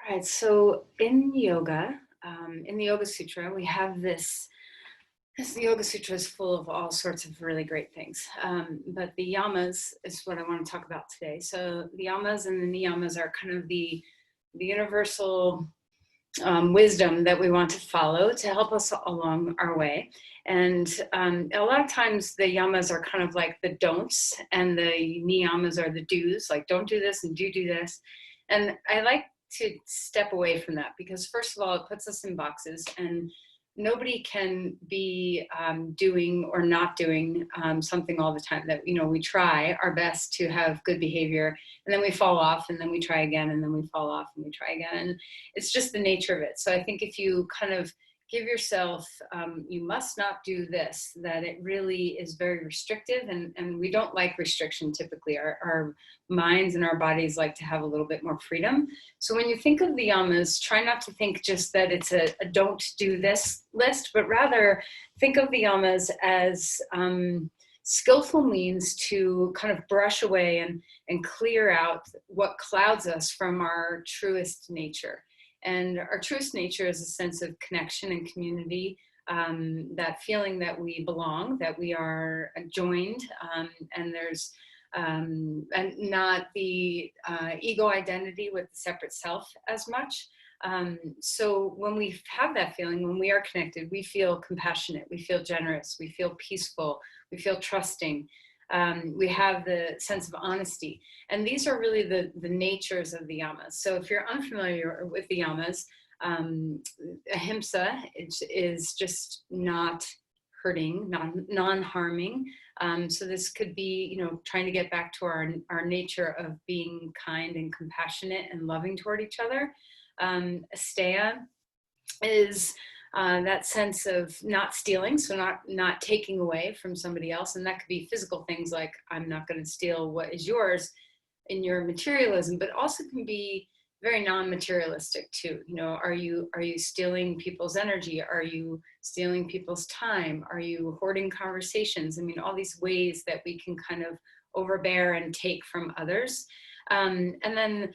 Right. So in yoga, in the Yoga Sutra, we have this. The Yoga Sutra is full of all sorts of really great things. But the yamas is what I want to talk about today. So the yamas and the niyamas are kind of the universal wisdom that we want to follow to help us along our way. And a lot of times the yamas are kind of like the don'ts, and the niyamas are the do's, like don't do this and do this. And I like to step away from that because, first of all, it puts us in boxes, and nobody can be doing or not doing something all the time. That, we try our best to have good behavior, and then we fall off, and then we try again, and then we fall off, and we try again. And it's just the nature of it. So I think if you kind of give yourself, you must not do this, that it really is very restrictive. And we don't like restriction typically. Our minds and our bodies like to have a little bit more freedom. So when you think of the yamas, try not to think just that it's a don't do this list, but rather think of the yamas as skillful means to kind of brush away and clear out what clouds us from our truest nature. And our truest nature is a sense of connection and community, that feeling that we belong, that we are joined, and there's and not the ego identity with the separate self as much. So when we have that feeling, when we are connected, we feel compassionate, we feel generous, we feel peaceful, we feel trusting. We have the sense of honesty. And these are really the natures of the yamas. So if you're unfamiliar with the yamas, ahimsa is just not hurting, non-harming. So this could be, trying to get back to our nature of being kind and compassionate and loving toward each other. Asteya is that sense of not stealing, so not taking away from somebody else. And that could be physical things like, I'm not going to steal what is yours in your materialism, but also can be very non-materialistic too. Are you stealing people's energy? Are you stealing people's time? Are you hoarding conversations? I mean, all these ways that we can kind of overbear and take from others. And then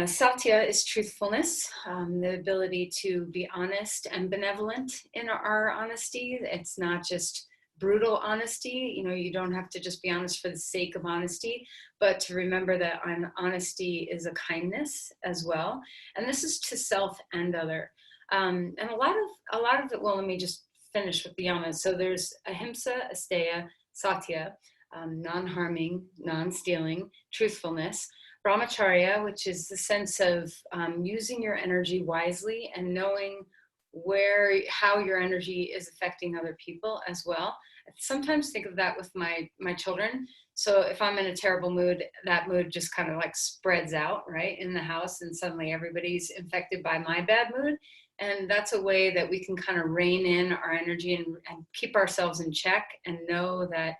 Satya is truthfulness, the ability to be honest and benevolent in our honesty. It's not just brutal honesty. You don't have to just be honest for the sake of honesty, but to remember that honesty is a kindness as well. And this is to self and other. And a lot of it, well, let me just finish with the yamas. So there's ahimsa, asteya, satya, non-harming, non-stealing, truthfulness. Brahmacharya, which is the sense of using your energy wisely and knowing how your energy is affecting other people as well. I sometimes think of that with my children. So if I'm in a terrible mood, that mood just kind of like spreads out, right, in the house, and suddenly everybody's infected by my bad mood. And that's a way that we can kind of rein in our energy and keep ourselves in check, and know that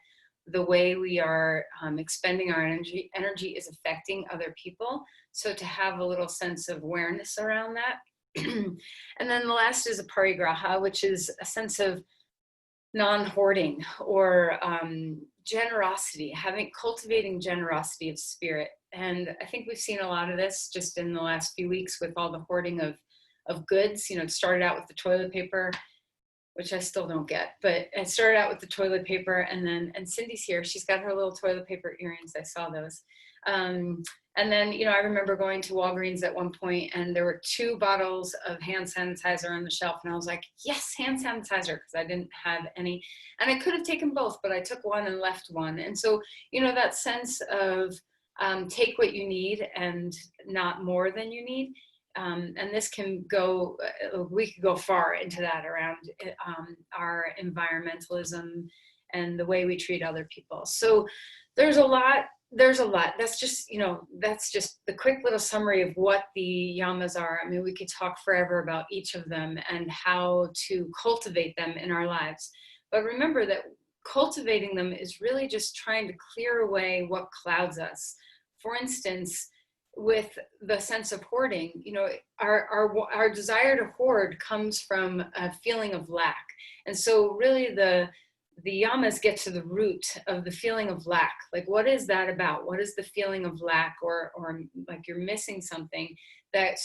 the way we are expending our energy is affecting other people. So to have a little sense of awareness around that. And then the last is a parigraha, which is a sense of non-hoarding, or generosity, cultivating generosity of spirit. And I think we've seen a lot of this just in the last few weeks with all the hoarding of goods. It started out with the toilet paper, which I still don't get, but it started out with the toilet paper, and Cindy's here. She's got her little toilet paper earrings. I saw those. And then, I remember going to Walgreens at one point, and there were 2 bottles of hand sanitizer on the shelf. And I was like, yes, hand sanitizer, because I didn't have any. And I could have taken both, but I took one and left one. And so, that sense of take what you need and not more than you need. And this can go, we could go far into that around our environmentalism and the way we treat other people. So there's a lot. That's just the quick little summary of what the yamas are. I mean, we could talk forever about each of them and how to cultivate them in our lives. But remember that cultivating them is really just trying to clear away what clouds us. For instance, with the sense of hoarding, our desire to hoard comes from a feeling of lack. And so really the the yamas get to the root of the feeling of lack. Like, what is that about? What is the feeling of lack, or like you're missing something that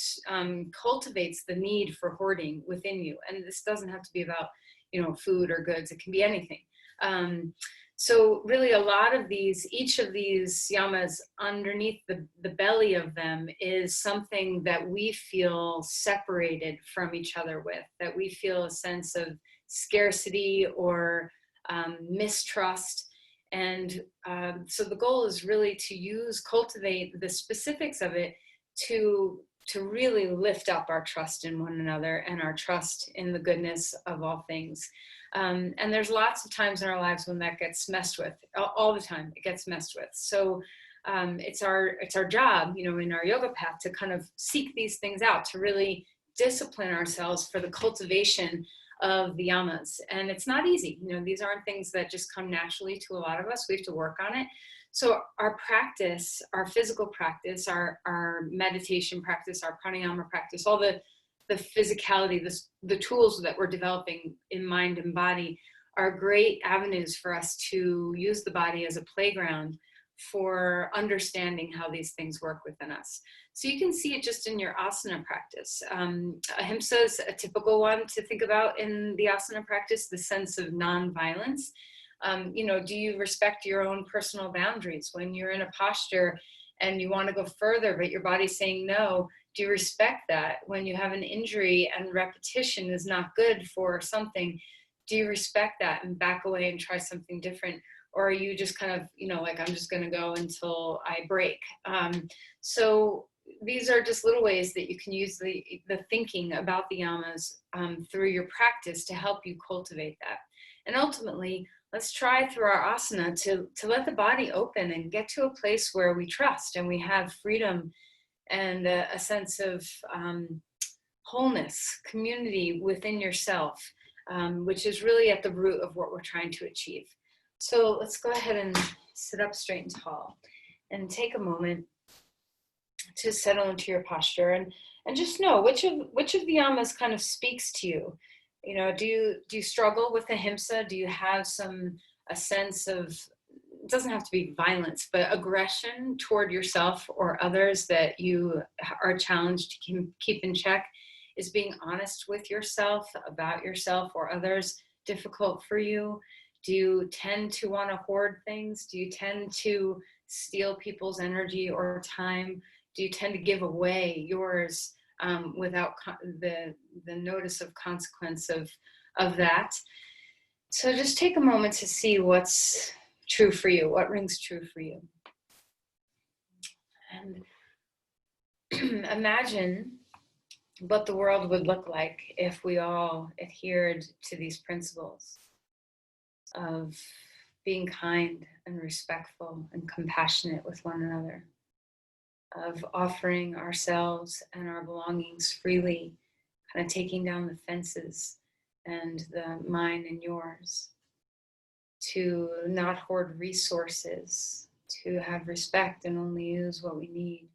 cultivates the need for hoarding within you? And this doesn't have to be about, food or goods. It can be anything. So really a lot of these, each of these yamas, underneath the belly of them is something that we feel separated from each other with, that we feel a sense of scarcity or mistrust. And so the goal is really to cultivate the specifics of it to really lift up our trust in one another and our trust in the goodness of all things. And there's lots of times in our lives when that gets messed with. All the time it gets messed with. So it's our job, in our yoga path, to kind of seek these things out, to really discipline ourselves for the cultivation of the yamas. And it's not easy. These aren't things that just come naturally to a lot of us. We have to work on it. So our practice, our physical practice, our meditation practice, our pranayama practice, all the physicality, the tools that we're developing in mind and body are great avenues for us to use the body as a playground for understanding how these things work within us. So you can see it just in your asana practice. Ahimsa is a typical one to think about in the asana practice, the sense of non-violence. Do you respect your own personal boundaries when you're in a posture and you want to go further, but your body's saying no? Do you respect that? When you have an injury and repetition is not good for something, do you respect that and back away and try something different? Or are you just kind of, like, I'm just going to go until I break? So these are just little ways that you can use the thinking about the yamas through your practice to help you cultivate that. And ultimately, let's try through our asana to let the body open and get to a place where we trust and we have freedom and a sense of wholeness, community within yourself, which is really at the root of what we're trying to achieve. So let's go ahead and sit up straight and tall and take a moment to settle into your posture and just know which of the yamas kind of speaks to you. Do you struggle with ahimsa? Do you have a sense of, it doesn't have to be violence, but aggression toward yourself or others that you are challenged to keep in check? Is being honest with yourself about yourself or others difficult for you? Do you tend to want to hoard things? Do you tend to steal people's energy or time? Do you tend to give away yours without the notice of consequence of that? So just take a moment to see what's true for you, what rings true for you. And imagine what the world would look like if we all adhered to these principles of being kind and respectful and compassionate with one another, of offering ourselves and our belongings freely, kind of taking down the fences and the mine and yours, to not hoard resources, to have respect and only use what we need,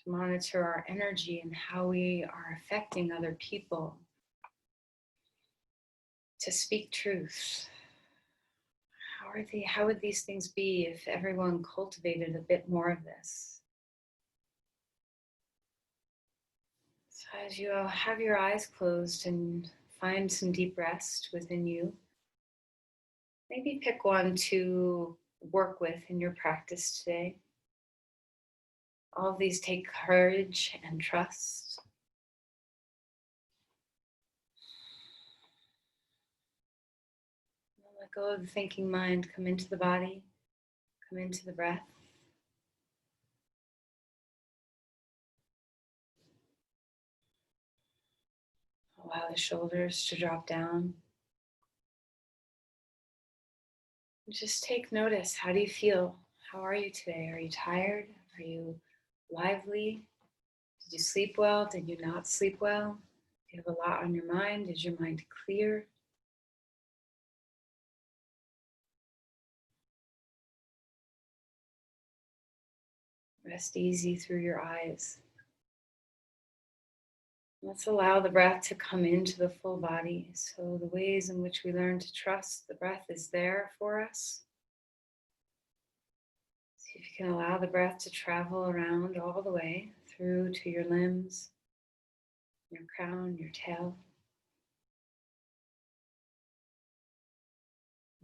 to monitor our energy and how we are affecting other people, to speak truth. How would these things be if everyone cultivated a bit more of this? So as you have your eyes closed and find some deep rest within you, maybe pick one to work with in your practice today. All of these take courage and trust. Let go of the thinking mind, come into the body, come into the breath. Allow the shoulders to drop down. Just take notice. How do you feel? How are you today? Are you tired? Are you lively? Did you sleep well? Did you not sleep well? Do you have a lot on your mind? Is your mind clear? Rest easy through your eyes. Let's allow the breath to come into the full body. So the ways in which we learn to trust the breath is there for us. See if you can allow the breath to travel around all the way through to your limbs, your crown, your tail.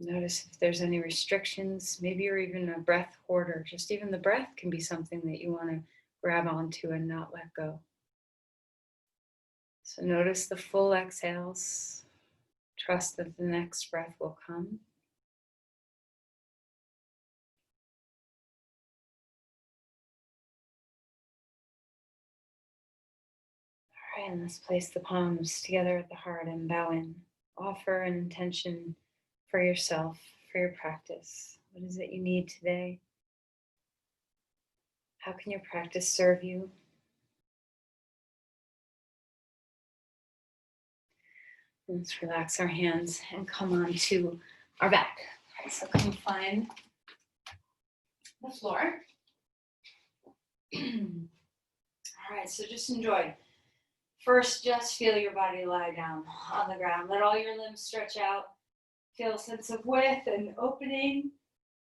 Notice if there's any restrictions. Maybe you're even a breath hoarder. Just even the breath can be something that you want to grab onto and not let go. So notice the full exhales. Trust that the next breath will come. All right, and let's place the palms together at the heart and bow in. Offer an intention for yourself, for your practice. What is it you need today? How can your practice serve you? Let's relax our hands and come on to our back. All right, so come find the floor. All right, so just enjoy. First, just feel your body lie down on the ground. Let all your limbs stretch out. Feel a sense of width and opening.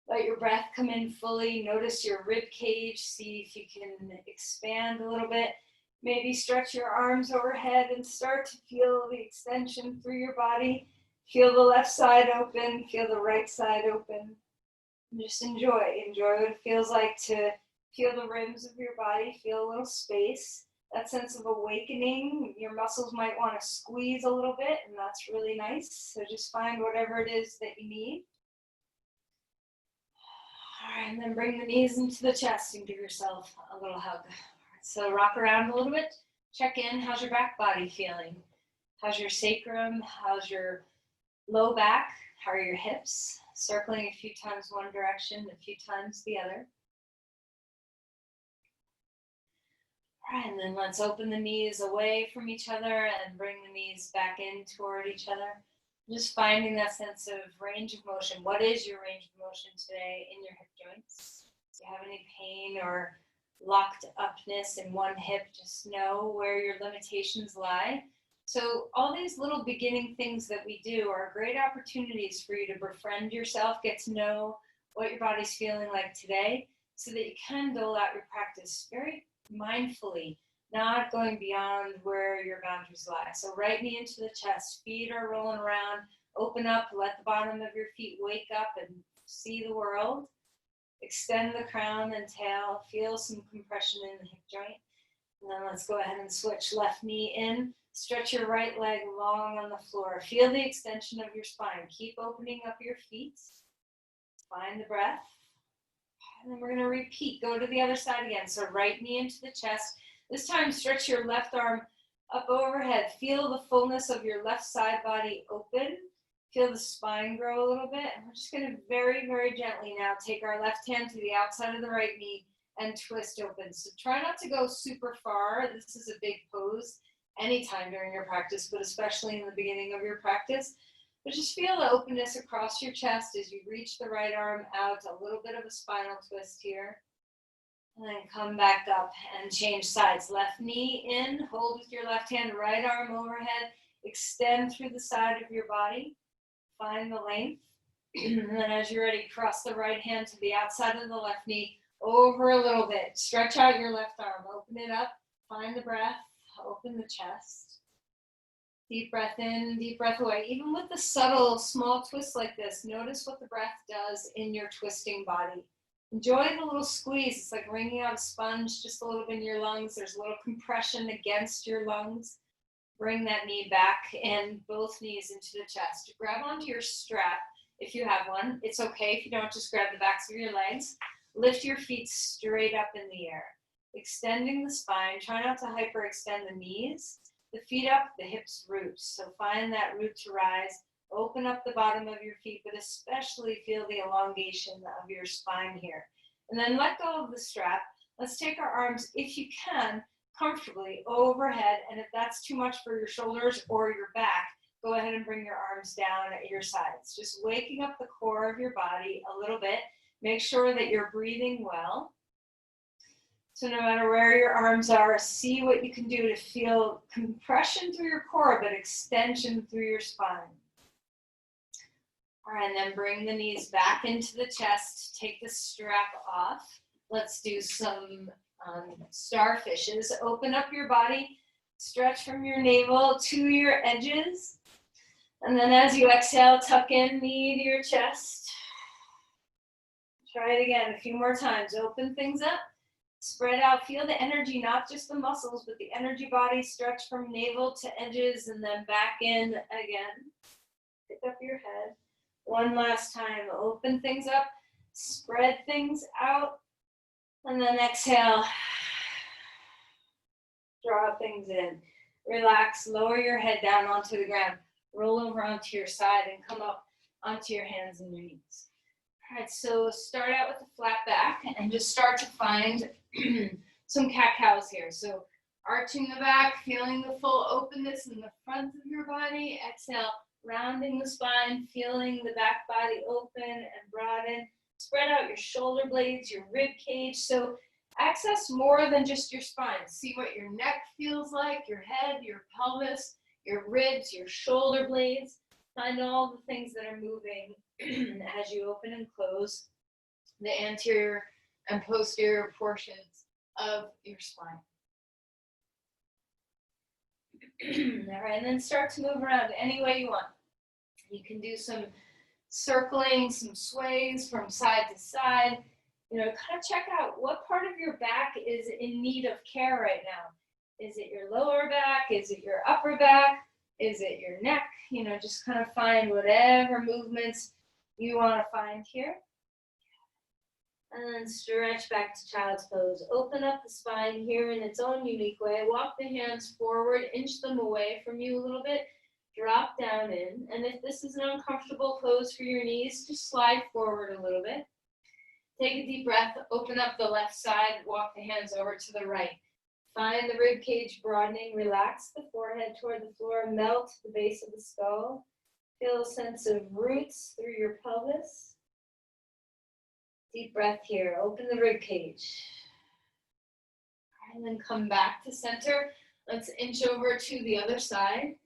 Let your breath come in fully. Notice your rib cage. See if you can expand a little bit. Maybe stretch your arms overhead and start to feel the extension through your body. Feel the left side open. Feel the right side open. And just enjoy. Enjoy what it feels like to feel the rims of your body. Feel a little space. That sense of awakening. Your muscles might want to squeeze a little bit, and that's really nice. So just find whatever it is that you need. All right, and then bring the knees into the chest and give yourself a little hug. All right, so rock around a little bit. Check in. How's your back body feeling? How's your sacrum? How's your low back? How are your hips? Circling a few times one direction, a few times the other. All right, and then let's open the knees away from each other and bring the knees back in toward each other. Just finding that sense of range of motion. What is your range of motion today in your hip joints? Do you have any pain or locked upness in one hip? Just know where your limitations lie. So all these little beginning things that we do are great opportunities for you to befriend yourself, get to know what your body's feeling like today, so that you can dole out your practice very mindfully, not going beyond where your boundaries lie. So right knee into the chest, feet are rolling around, open up, let the bottom of your feet wake up and see the world. Extend the crown and tail, feel some compression in the hip joint. And then let's go ahead and switch left knee in, stretch your right leg long on the floor. Feel the extension of your spine. Keep opening up your feet. Find the breath. And then we're going to repeat. Go to the other side again. So right knee into the chest. This time, stretch your left arm up overhead. Feel the fullness of your left side body open. Feel the spine grow a little bit. And we're just going to very, very gently now take our left hand to the outside of the right knee and twist open. So try not to go super far. This is a big pose anytime during your practice, but especially in the beginning of your practice. But just feel the openness across your chest as you reach the right arm out, a little bit of a spinal twist here. And then come back up and change sides. Left knee in, hold with your left hand, right arm overhead, extend through the side of your body, find the length. And then as you're ready, cross the right hand to the outside of the left knee, over a little bit. Stretch out your left arm, open it up, find the breath, open the chest. Deep breath in, deep breath away. Even with the subtle, small twists like this, notice what the breath does in your twisting body. Enjoy the little squeeze. It's like wringing out a sponge just a little bit in your lungs. There's a little compression against your lungs. Bring that knee back and both knees into the chest. Grab onto your strap if you have one. It's okay if you don't, just grab the backs of your legs. Lift your feet straight up in the air. Extending the spine. Try not to hyperextend the knees. The feet up, the hips root. So find that root to rise. Open up the bottom of your feet, but especially feel the elongation of your spine here. And then let go of the strap. Let's take our arms, if you can, comfortably overhead. And if that's too much for your shoulders or your back, go ahead and bring your arms down at your sides. Just waking up the core of your body a little bit. Make sure that you're breathing well. So no matter where your arms are, see what you can do to feel compression through your core, but extension through your spine. All right, and then bring the knees back into the chest. Take the strap off. Let's do some starfishes. Open up your body. Stretch from your navel to your edges. And then as you exhale, tuck in, knee to your chest. Try it again a few more times. Open things up. Spread out. Feel the energy, not just the muscles, but the energy body. Stretch from navel to edges and then back in again. Pick up your head. One last time. Open things up. Spread things out. And then exhale. Draw things in. Relax. Lower your head down onto the ground. Roll over onto your side and come up onto your hands and your knees. All right, so start out with a flat back and just start to find some cat-cows here. So arching the back, feeling the full openness in the front of your body. Exhale, rounding the spine, feeling the back body open and broaden. Spread out your shoulder blades, your rib cage. So access more than just your spine. See what your neck feels like, your head, your pelvis, your ribs, your shoulder blades. Find all the things that are moving as you open and close the anterior and posterior portions of your spine. All right, and then start to move around any way you want. You can do some circling, some sways from side to side. You know, kind of check out what part of your back is in need of care right now. Is it your lower back? Is it your upper back? Is it your neck? You know, just kind of find whatever movements you want to find here. And then stretch back to child's pose. Open up the spine here in its own unique way. Walk the hands forward, inch them away from you a little bit. Drop down in. And if this is an uncomfortable pose for your knees, just slide forward a little bit. Take a deep breath. Open up the left side. Walk the hands over to the right. Find the rib cage broadening. Relax the forehead toward the floor. Melt the base of the skull. Feel a sense of roots through your pelvis. Deep breath here. Open the rib cage. And then come back to center. Let's inch over to the other side.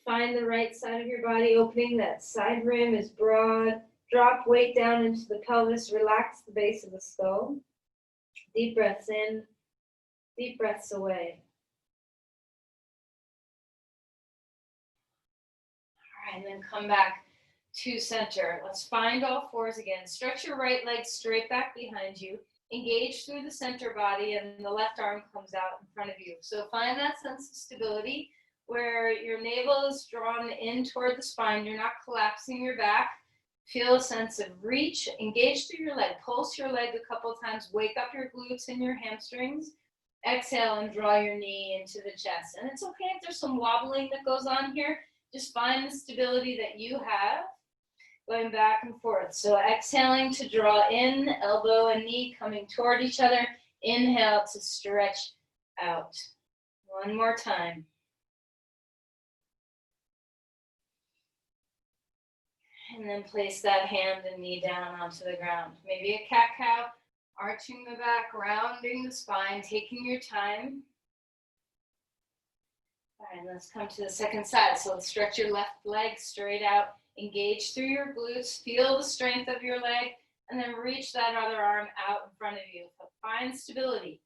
Find the right side of your body opening. That side rim is broad. Drop weight down into the pelvis. Relax the base of the skull. Deep breaths in. Deep breaths away. All right, and then come back to center. Let's find all fours again. Stretch your right leg straight back behind you. Engage through the center body and the left arm comes out in front of you. So find that sense of stability where your navel is drawn in toward the spine. You're not collapsing your back. Feel a sense of reach. Engage through your leg. Pulse your leg a couple times. Wake up your glutes and your hamstrings. Exhale and draw your knee into the chest. And it's okay if there's some wobbling that goes on here. Just find the stability that you have going back and forth. So exhaling to draw in, elbow and knee coming toward each other. Inhale to stretch out. One more time. And then place that hand and knee down onto the ground. Maybe a cat-cow. Arching the back, rounding the spine, taking your time. All right, let's come to the second side. So let's stretch your left leg straight out. Engage through your glutes. Feel the strength of your leg. And then reach that other arm out in front of you. Find stability.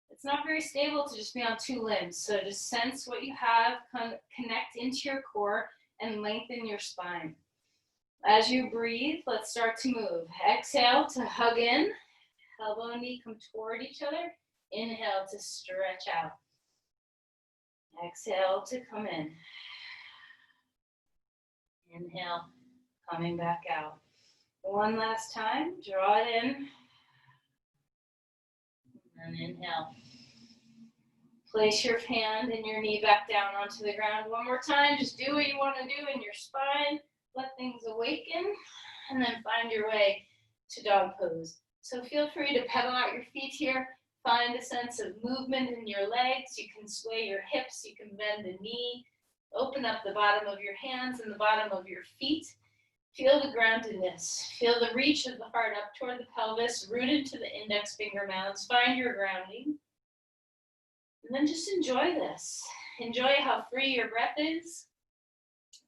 It's not very stable to just be on two limbs. So just sense what you have. Connect into your core and lengthen your spine. As you breathe, let's start to move. Exhale to hug in. Elbow and knee come toward each other. Inhale to stretch out. Exhale to come in. Inhale, coming back out. One last time, draw it in. And inhale. Place your hand and your knee back down onto the ground. One more time, just do what you want to do in your spine. Let things awaken. And then find your way to dog pose. So feel free to pedal out your feet here. Find a sense of movement in your legs. You can sway your hips. You can bend the knee. Open up the bottom of your hands and the bottom of your feet. Feel the groundedness. Feel the reach of the heart up toward the pelvis, rooted to the index finger mounds. Find your grounding. And then just enjoy this. Enjoy how free your breath is.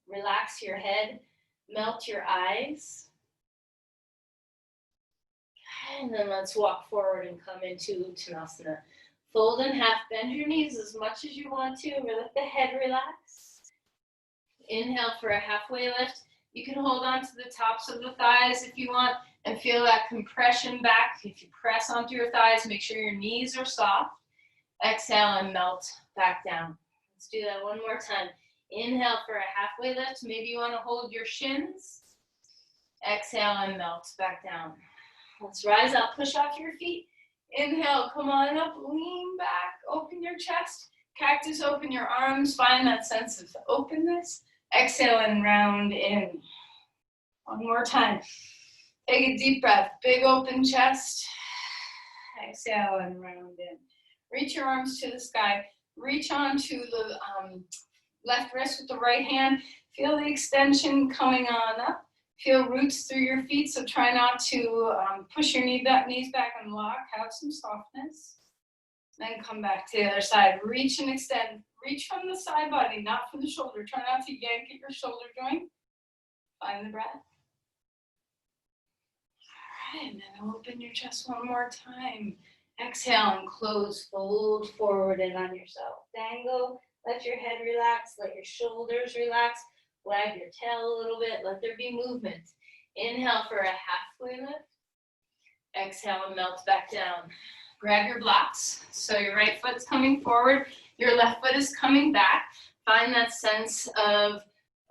Relax your head. Melt your eyes. And then let's walk forward and come into Uttanasana. Fold in half, bend your knees as much as you want to. Let the head relax. Inhale for a halfway lift. You can hold on to the tops of the thighs if you want and feel that compression back. If you press onto your thighs, make sure your knees are soft. Exhale and melt back down. Let's do that one more time. Inhale for a halfway lift. Maybe you want to hold your shins. Exhale and melt back down. Let's rise up, push off your feet. Inhale, come on up, lean back, open your chest. Cactus, open your arms, find that sense of openness. Exhale and round in. One more time. Take a deep breath, big open chest. Exhale and round in. Reach your arms to the sky. Reach onto the left wrist with the right hand. Feel the extension coming on up. Feel roots through your feet, so try not to push your knees back and lock. Have some softness. Then come back to the other side. Reach and extend. Reach from the side body, not from the shoulder. Try not to yank at your shoulder joint. Find the breath. All right, and then open your chest one more time. Exhale and close. Fold forward in on yourself. Dangle. Let your head relax. Let your shoulders relax. Wag your tail a little bit. Let there be movement. Inhale for a halfway lift. Exhale and melt back down. Grab your blocks. So your right foot's coming forward. Your left foot is coming back. Find that sense of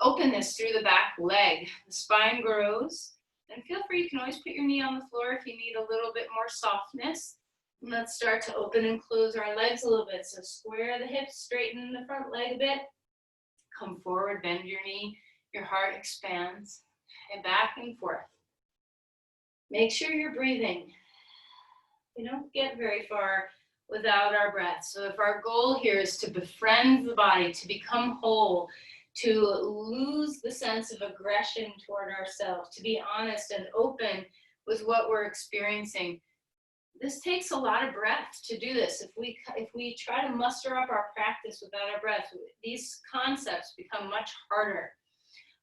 openness through the back leg. The spine grows. And feel free, you can always put your knee on the floor if you need a little bit more softness. And let's start to open and close our legs a little bit. So square the hips, straighten the front leg a bit. Come forward, bend your knee, your heart expands, and back and forth. Make sure you're breathing. We don't get very far without our breath. So if our goal here is to befriend the body, to become whole, to lose the sense of aggression toward ourselves, to be honest and open with what we're experiencing, this takes a lot of breath to do this. If we try to muster up our practice without our breath, these concepts become much harder.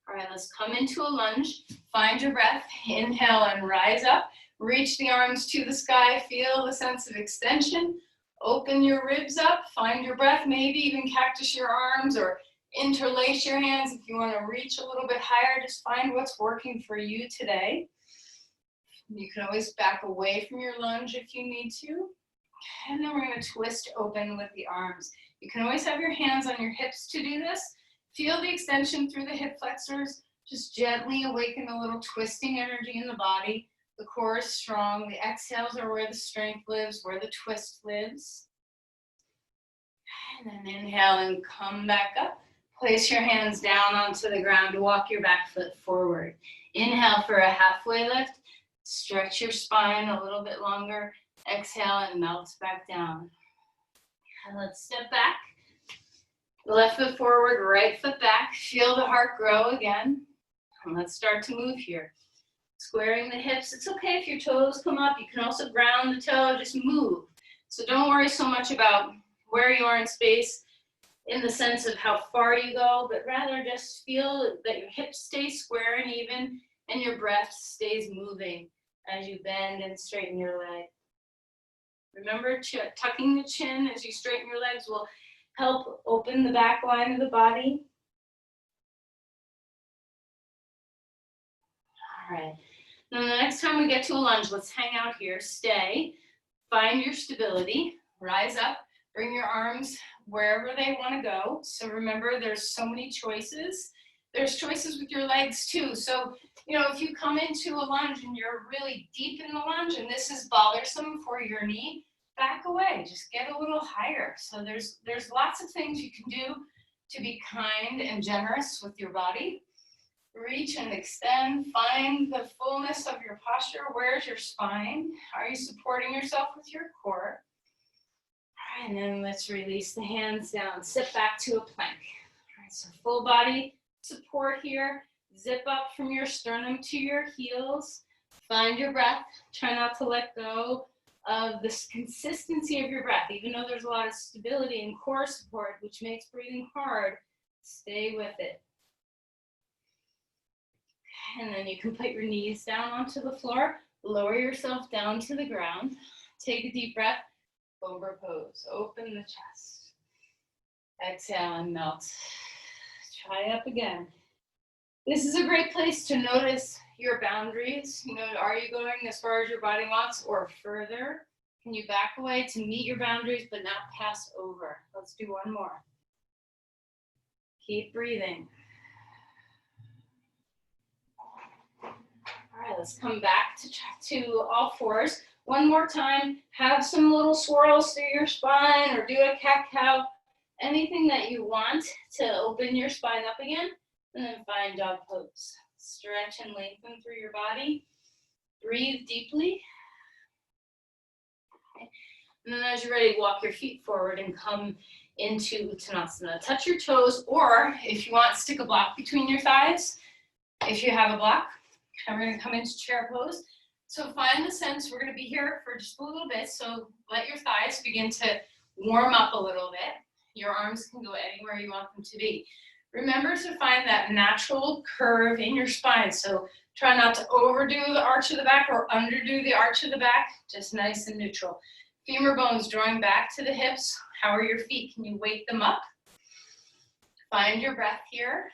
All right, let's come into a lunge. Find your breath. Inhale and rise up. Reach the arms to the sky. Feel the sense of extension. Open your ribs up. Find your breath. Maybe even cactus your arms or interlace your hands if you want to reach a little bit higher. Just find what's working for you today. You can always back away from your lunge if you need to. And then we're going to twist open with the arms. You can always have your hands on your hips to do this. Feel the extension through the hip flexors. Just gently awaken a little twisting energy in the body. The core is strong. The exhales are where the strength lives, where the twist lives. And then inhale and come back up. Place your hands down onto the ground. Walk your back foot forward. Inhale for a halfway lift. Stretch your spine a little bit longer. Exhale and melt back down. And let's step back. Left foot forward, right foot back. Feel the heart grow again. And let's start to move here. Squaring the hips. It's okay if your toes come up. You can also ground the toe. Just move. So don't worry so much about where you are in space in the sense of how far you go, but rather just feel that your hips stay square and even and your breath stays moving as you bend and straighten your leg. Remember, tucking the chin as you straighten your legs will help open the back line of the body. All right. Now the next time we get to a lunge, let's hang out here. Stay. Find your stability. Rise up. Bring your arms wherever they want to go. So remember, there's so many choices. There's choices with your legs too. So, if you come into a lunge and you're really deep in the lunge and this is bothersome for your knee, back away. Just get a little higher. So there's lots of things you can do to be kind and generous with your body. Reach and extend. Find the fullness of your posture. Where's your spine? Are you supporting yourself with your core? All right, and then let's release the hands down. Sit back to a plank. All right, so full body support here. Zip up from your sternum to your heels. Find your breath. Try not to let go of the consistency of your breath. Even though there's a lot of stability and core support, which makes breathing hard, stay with it. And then you can put your knees down onto the floor. Lower yourself down to the ground. Take a deep breath. Cobra pose. Open the chest. Exhale and melt. Try up again. This is a great place to notice your boundaries. You know, are you going as far as your body wants or further? Can you back away to meet your boundaries but not pass over? Let's do one more. Keep breathing. All right, let's come back to all fours. One more time, have some little swirls through your spine or do a cat-cow. Anything that you want to open your spine up again. And then find dog pose. Stretch and lengthen through your body. Breathe deeply. Okay. And then as you're ready, walk your feet forward and come into Uttanasana. Touch your toes, or if you want, stick a block between your thighs. If you have a block, and we're going to come into chair pose. So find the sense. We're going to be here for just a little bit. So let your thighs begin to warm up a little bit. Your arms can go anywhere you want them to be. Remember to find that natural curve in your spine. So try not to overdo the arch of the back or underdo the arch of the back, just nice and neutral. Femur bones drawing back to the hips. How are your feet? Can you wake them up? Find your breath here.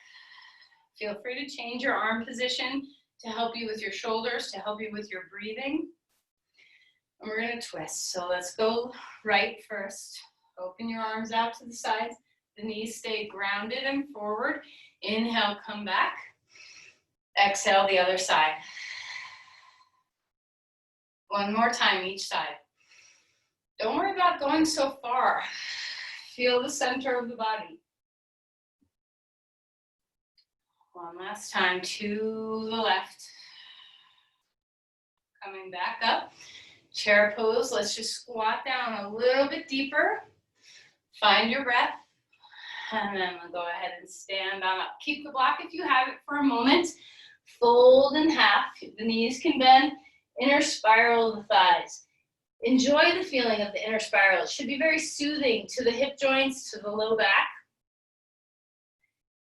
Feel free to change your arm position to help you with your shoulders, to help you with your breathing. And we're going to twist. So let's go right first. Open your arms out to the sides. The knees stay grounded and forward. Inhale, come back. Exhale, the other side. One more time, each side. Don't worry about going so far. Feel the center of the body. One last time, to the left. Coming back up. Chair pose. Let's just squat down a little bit deeper. Find your breath. And then we'll go ahead and stand on up. Keep the block if you have it for a moment. Fold in half. The knees can bend. Inner spiral the thighs. Enjoy the feeling of the inner spiral. It should be very soothing to the hip joints, to the low back.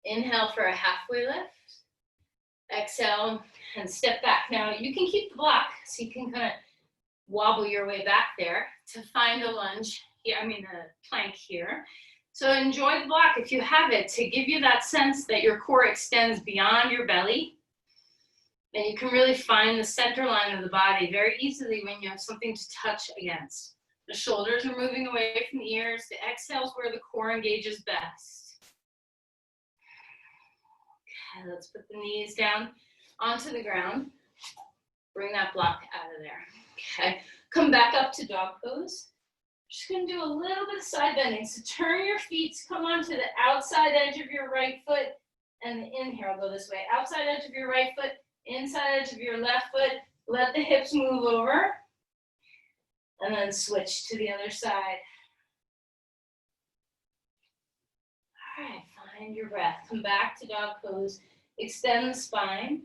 Inhale for a halfway lift. Exhale and step back. Now you can keep the block so you can kind of wobble your way back there to find a lunge. A plank here. So enjoy the block if you have it to give you that sense that your core extends beyond your belly. And you can really find the center line of the body very easily when you have something to touch against. The shoulders are moving away from the ears. The exhale is where the core engages best. Okay, let's put the knees down onto the ground. Bring that block out of there. Okay, come back up to dog pose. Just going to do a little bit of side bending. So turn your feet, come onto the outside edge of your right foot, and the inhale, go this way. Outside edge of your right foot, inside edge of your left foot. Let the hips move over, and then switch to the other side. All right, find your breath. Come back to dog pose. Extend the spine.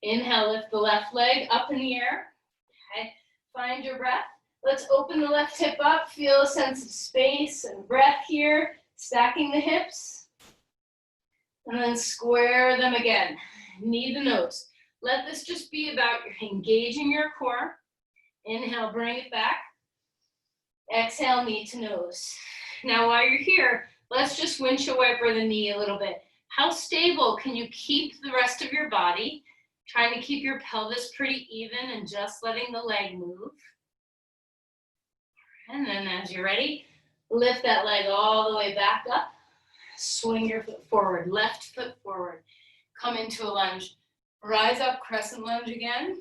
Inhale, lift the left leg up in the air. Okay, find your breath. Let's open the left hip up. Feel a sense of space and breath here. Stacking the hips. And then square them again. Knee to nose. Let this just be about engaging your core. Inhale, bring it back. Exhale, knee to nose. Now while you're here, let's just windshield wiper the knee a little bit. How stable can you keep the rest of your body? Trying to keep your pelvis pretty even and just letting the leg move. And then as you're ready, lift that leg all the way back up. Swing your foot forward, left foot forward. Come into a lunge. Rise up, crescent lunge again.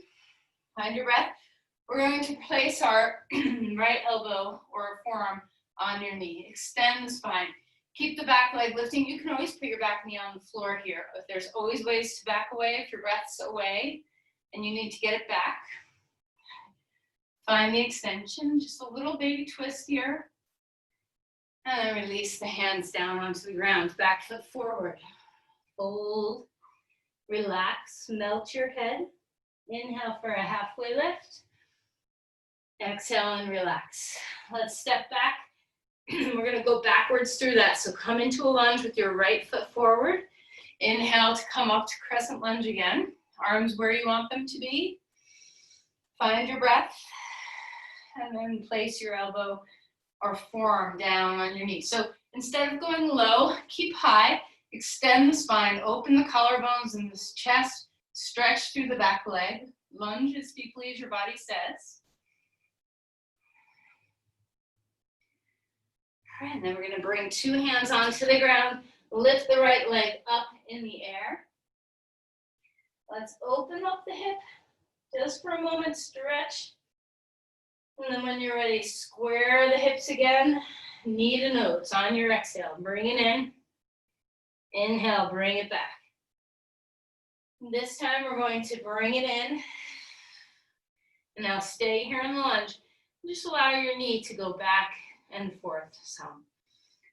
Find your breath. We're going to place our right elbow or forearm on your knee. Extend the spine. Keep the back leg lifting. You can always put your back knee on the floor here. But there's always ways to back away if your breath's away and you need to get it back. Find the extension, just a little baby twist here. And then release the hands down onto the ground. Back foot forward. Fold Relax, melt your head. Inhale for a halfway lift. Exhale and relax. Let's step back. We're going to go backwards through that. So come into a lunge with your right foot forward. Inhale to come up to crescent lunge again. Arms where you want them to be. Find your breath. And then place your elbow or forearm down on your knee. So instead of going low, keep high. Extend the spine. Open the collarbones and the chest. Stretch through the back leg. Lunge as deeply as your body says. All right, and then we're going to bring two hands onto the ground. Lift the right leg up in the air. Let's open up the hip just for a moment, stretch. And then when you're ready, square the hips again, knee to nose on your exhale. Bring it in. Inhale, bring it back. This time we're going to bring it in. And now stay here in the lunge. Just allow your knee to go back and forth some.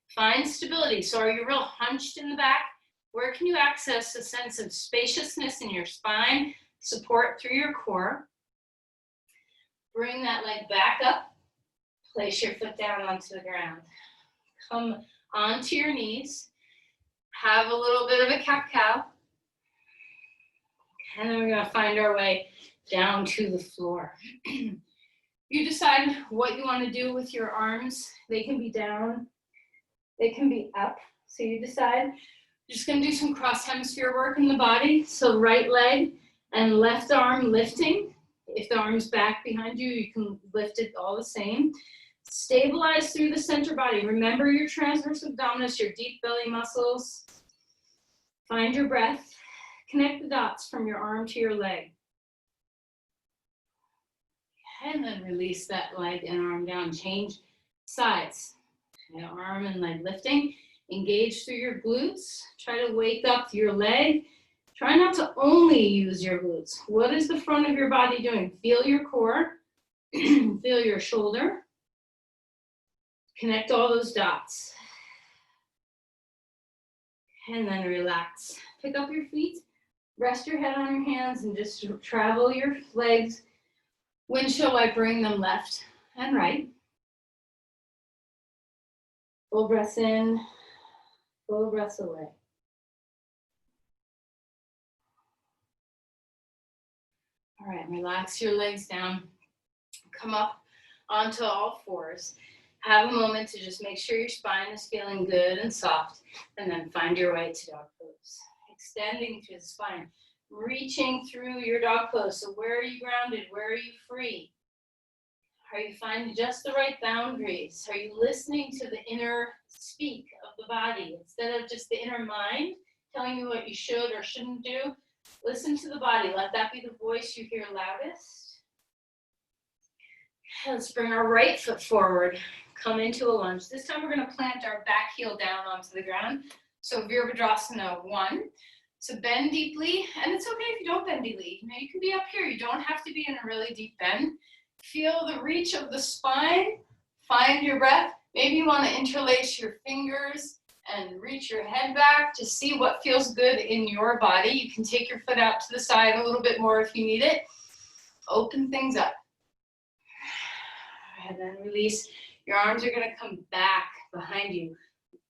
Find stability. So are you real hunched in the back? Where can you access a sense of spaciousness in your spine, support through your core? Bring that leg back up. Place your foot down onto the ground. Come onto your knees. Have a little bit of a cat-cow. And then we're going to find our way down to the floor. You decide what you want to do with your arms. They can be down. They can be up. So you decide. You're just going to do some cross hemisphere work in the body. So right leg and left arm lifting. If the arm's back behind you, you can lift it all the same. Stabilize through the center body. Remember your transverse abdominis, your deep belly muscles. Find your breath. Connect the dots from your arm to your leg. And then release that leg and arm down. Change sides. Arm and leg lifting. Engage through your glutes. Try to wake up your leg. Try not to only use your glutes. What is the front of your body doing? Feel your core. Feel your shoulder. Connect all those dots. And then relax. Pick up your feet. Rest your head on your hands and just travel your legs. Windshield wiper, bring them left and right. Full breaths in, full breaths away. All right, relax your legs down. Come up onto all fours. Have a moment to just make sure your spine is feeling good and soft, and then find your way to dog pose. Extending through the spine, reaching through your dog pose. So where are you grounded? Where are you free? Are you finding just the right boundaries? Are you listening to the inner speak of the body instead of just the inner mind telling you what you should or shouldn't do? Listen to the body. Let that be the voice you hear loudest. Let's bring our right foot forward. Come into a lunge. This time we're going to plant our back heel down onto the ground. So Virabhadrasana 1. So bend deeply, and it's okay if you don't bend deeply. You can be up here. You don't have to be in a really deep bend. Feel the reach of the spine. Find your breath. Maybe you want to interlace your fingers and reach your head back to see what feels good in your body. You can take your foot out to the side a little bit more if you need it. Open things up. And then release. Your arms are going to come back behind you.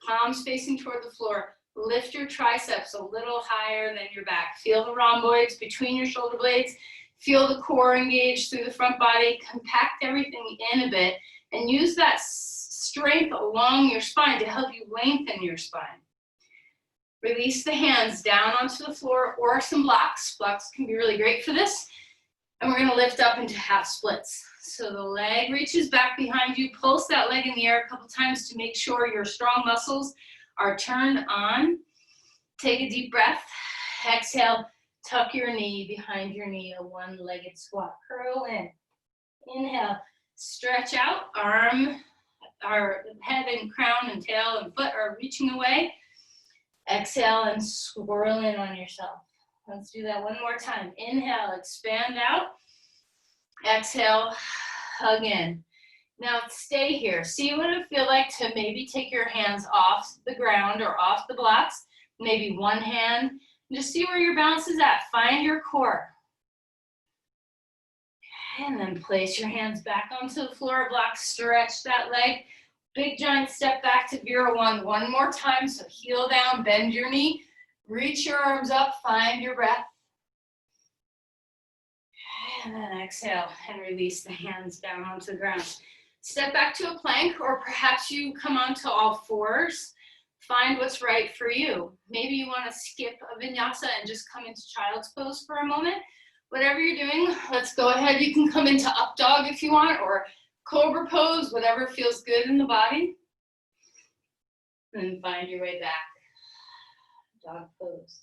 Palms facing toward the floor. Lift your triceps a little higher than your back. Feel the rhomboids between your shoulder blades. Feel the core engage through the front body. Compact everything in a bit and use that strength along your spine to help you lengthen your spine. Release the hands down onto the floor or some blocks. Blocks can be really great for this. And we're going to lift up into half splits. So the leg reaches back behind you. Pulse that leg in the air a couple times to make sure your strong muscles are turned on. Take a deep breath. Exhale. Tuck your knee behind your knee, a one-legged squat. Curl in. Inhale. Stretch out. Our head and crown and tail and foot are reaching away. Exhale and swirl in on yourself. Let's do that one more time. Inhale, expand out. Exhale, hug in. Now stay here. See what it would feel like to maybe take your hands off the ground or off the blocks. Maybe one hand Just see where your balance is at. Find your core. And then place your hands back onto the floor block. Stretch that leg. Big giant step back to Vera one. One more time. So heel down, bend your knee. Reach your arms up. Find your breath. And then exhale and release the hands down onto the ground. Step back to a plank, or perhaps you come onto all fours. Find what's right for you. Maybe you want to skip a vinyasa and just come into child's pose for a moment. Whatever you're doing, let's go ahead. You can come into up dog if you want, or cobra pose, whatever feels good in the body. And then find your way back. Dog pose.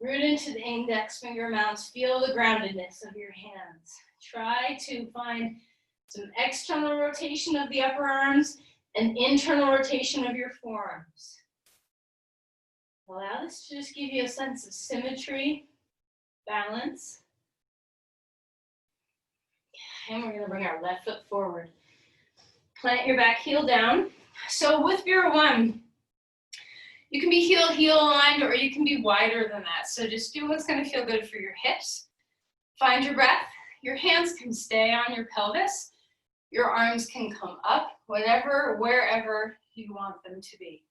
Root into the index finger mounts. Feel the groundedness of your hands. Try to find some external rotation of the upper arms and internal rotation of your forearms. Allow this to just give you a sense of symmetry, balance. And we're going to bring our left foot forward. Plant your back heel down. So with Vera one, you can be heel aligned, or you can be wider than that. So just do what's going to feel good for your hips. Find your breath. Your hands can stay on your pelvis. Your arms can come up, whatever, wherever you want them to be.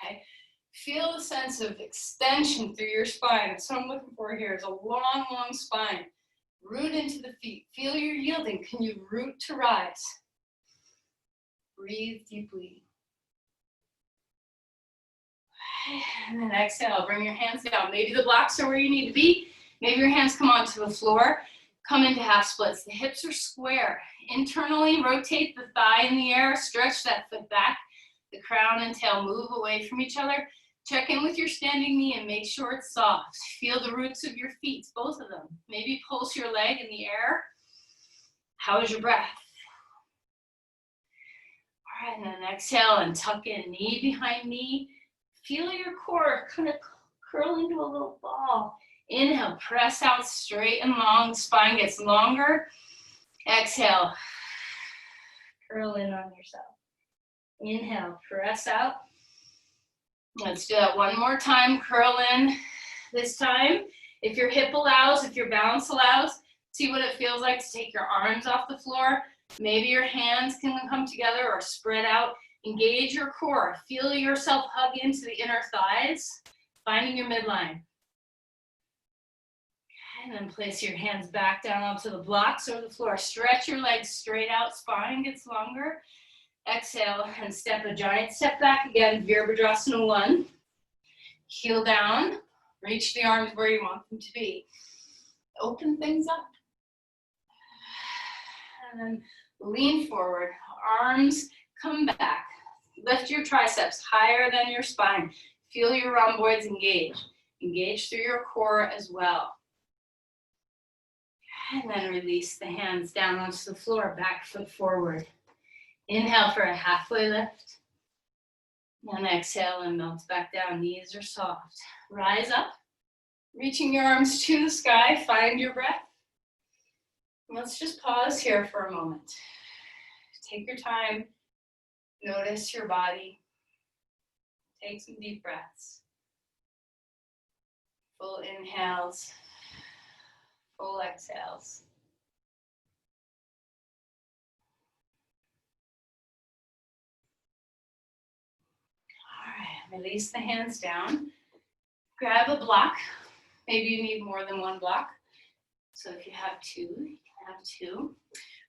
Okay? Feel the sense of extension through your spine. That's what I'm looking for here, is a long, long spine. Root into the feet. Feel your yielding. Can you root to rise? Breathe deeply. And then exhale, bring your hands down. Maybe the blocks are where you need to be. Maybe your hands come onto the floor. Come into half splits. The hips are square. Internally rotate the thigh in the air. Stretch that foot back. The crown and tail move away from each other. Check in with your standing knee and make sure it's soft. Feel the roots of your feet, both of them. Maybe pulse your leg in the air. How is your breath? All right, and then exhale and tuck in, knee behind knee. Feel your core kind of curl into a little ball. Inhale, press out straight and long. Spine gets longer. Exhale, curl in on yourself. Inhale, press out. Let's do that one more time. Curl in this time. If your hip allows, if your balance allows, see what it feels like to take your arms off the floor. Maybe your hands can come together or spread out. Engage your core. Feel yourself hug into the inner thighs, finding your midline. And then place your hands back down onto the blocks or the floor. Stretch your legs straight out, spine gets longer. Exhale and step a giant step back again, Virabhadrasana 1. Heel down, reach the arms where you want them to be. Open things up. And then lean forward, arms come back. Lift your triceps higher than your spine. Feel your rhomboids engage. Engage through your core as well. And then release the hands down onto the floor, back foot forward. Inhale for a halfway lift. And exhale and melt back down. Knees are soft. Rise up, reaching your arms to the sky. Find your breath. Let's just pause here for a moment. Take your time. Notice your body. Take some deep breaths. Full inhales. Full exhales. All right, release the hands down. Grab a block. Maybe you need more than one block. So if you have two, you can have two.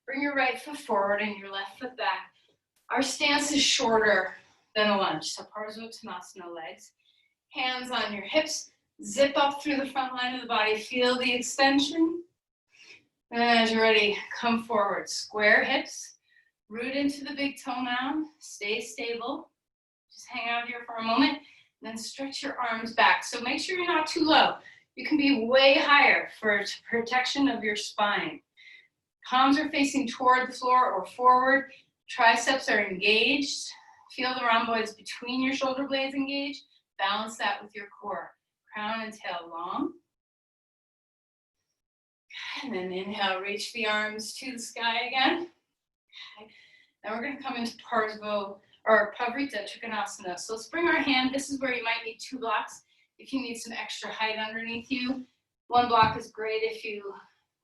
Bring your right foot forward and your left foot back. Our stance is shorter than a lunge. So Parsvottanasana legs. Hands on your hips. Zip up through the front line of the body. Feel the extension. And as you're ready, come forward. Square hips. Root into the big toe mound. Stay stable. Just hang out here for a moment. And then stretch your arms back. So make sure you're not too low. You can be way higher for protection of your spine. Palms are facing toward the floor or forward. Triceps are engaged. Feel the rhomboids between your shoulder blades engaged. Balance that with your core. Crown and tail long. And then inhale, reach the arms to the sky again. Okay. Now we're going to come into Parsvo or Pavrita Trikonasana. So let's bring our hand. This is where you might need two blocks. if you need some extra height underneath you. One block is great if you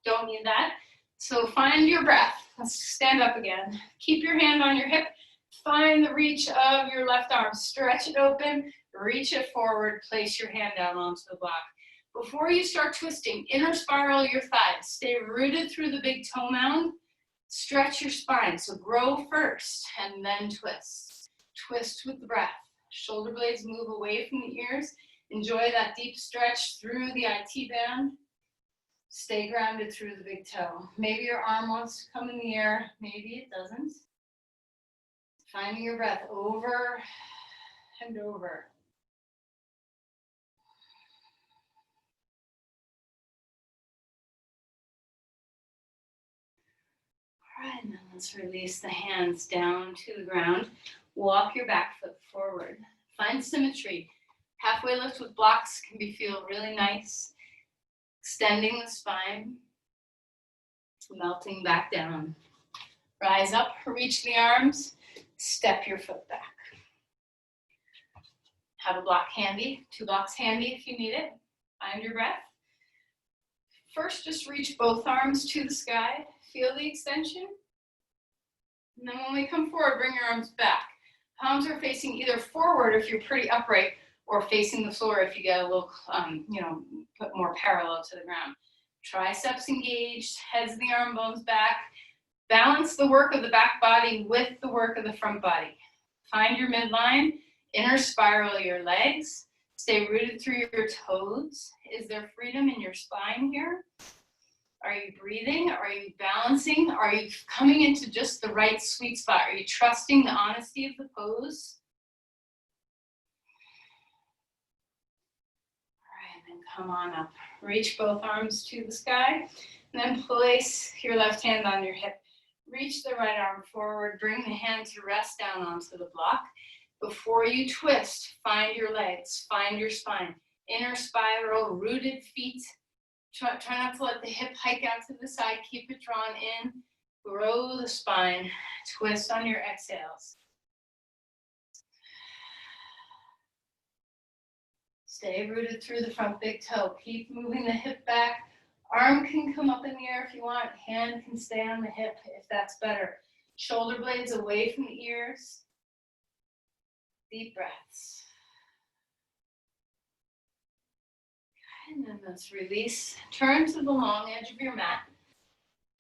don't need that. So find your breath. Let's stand up again. Keep your hand on your hip. Find the reach of your left arm. Stretch it open, reach it forward, place your hand down onto the block. Before you start twisting, inner spiral your thighs. Stay rooted through the big toe mound. Stretch your spine. So grow first and then twist. Twist with the breath. Shoulder blades move away from the ears. Enjoy that deep stretch through the IT band. Stay grounded through the big toe. Maybe your arm wants to come in the air. Maybe it doesn't. Finding your breath over and over. All right, and then let's release the hands down to the ground. Walk your back foot forward. Find symmetry. Halfway lift with blocks can feel really nice. Extending the spine. Melting back down. Rise up, reach the arms. Step your foot back. Have a block handy, 2 blocks handy if you need it. Find your breath. First, just reach both arms to the sky. Feel the extension. And then when we come forward, bring your arms back. Palms are facing either forward if you're pretty upright, or facing the floor if you get a little, put more parallel to the ground. Triceps engaged, heads of the arm bones back. Balance the work of the back body with the work of the front body. Find your midline, inner spiral your legs. Stay rooted through your toes. Is there freedom in your spine here? Are you breathing? Are you balancing? Are you coming into just the right sweet spot? Are you trusting the honesty of the pose? All right, then come on up. Reach both arms to the sky, and then place your left hand on your hip. Reach the right arm forward, bring the hand to rest down onto the block. Before you twist, find your legs, find your spine. Inner spiral, rooted feet. Try not to let the hip hike out to the side, keep it drawn in. Grow the spine, twist on your exhales. Stay rooted through the front big toe. Keep moving the hip back. Arm can come up in the air if you want. Hand can stay on the hip if that's better. Shoulder blades away from the ears. Deep breaths. And then let's release. Turn to the long edge of your mat.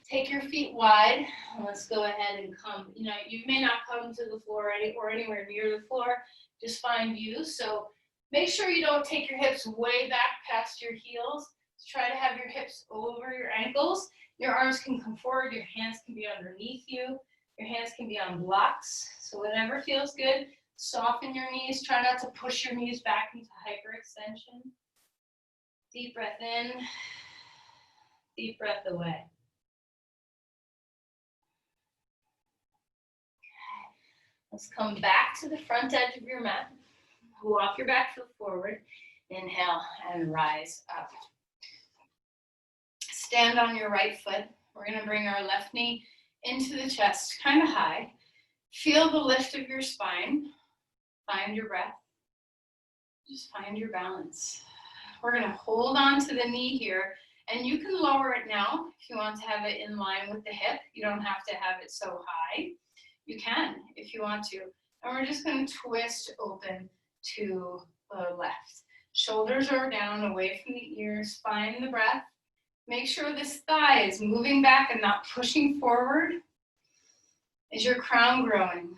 Take your feet wide. And let's go ahead and come. You may not come to the floor or anywhere near the floor. Just find you. So make sure you don't take your hips way back past your heels. Try to have your hips over your ankles. Your arms can come forward. Your hands can be underneath you. Your hands can be on blocks. So whatever feels good. Soften your knees. Try not to push your knees back into hyperextension. Deep breath in. Deep breath away. Okay. Let's come back to the front edge of your mat. Walk your back foot forward. Inhale and rise up. Stand on your right foot. We're going to bring our left knee into the chest, kind of high. Feel the lift of your spine. Find your breath. Just find your balance. We're going to hold on to the knee here, and you can lower it now if you want to have it in line with the hip. You don't have to have it so high. You can if you want to. And we're just going to twist open to the left. Shoulders are down, away from the ears. Find the breath. Make sure this thigh is moving back and not pushing forward. Is your crown growing?